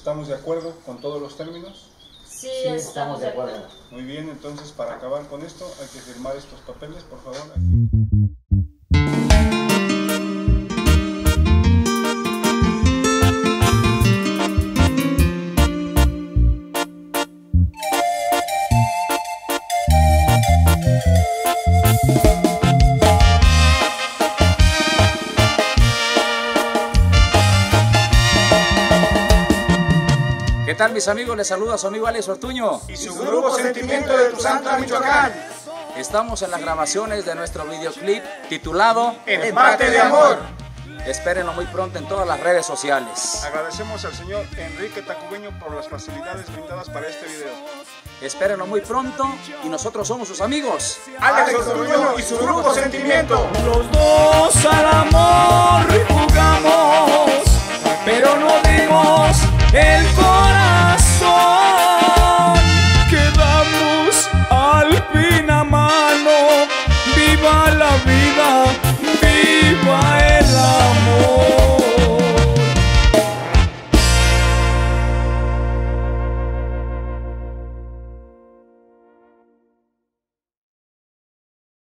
¿Estamos de acuerdo con todos los términos? Sí, estamos de acuerdo. Muy bien, entonces para acabar con esto hay que firmar estos papeles, por favor. ¿Qué tal, mis amigos? Les saluda su amigo Alex Ortuño Y su grupo Sentimiento de Tuzantla, Michoacán. Estamos en las grabaciones de nuestro videoclip titulado Empate de amor. Espérenlo muy pronto en todas las redes sociales. Agradecemos al señor Enrique Tacubeño por las facilidades brindadas para este video. Espérenlo muy pronto y nosotros somos sus amigos. Alex Ortuño y su grupo Sentimiento. Los dos al amor jugamos, pero no dimos el corazón. Quedamos al fin a mano, viva la vida.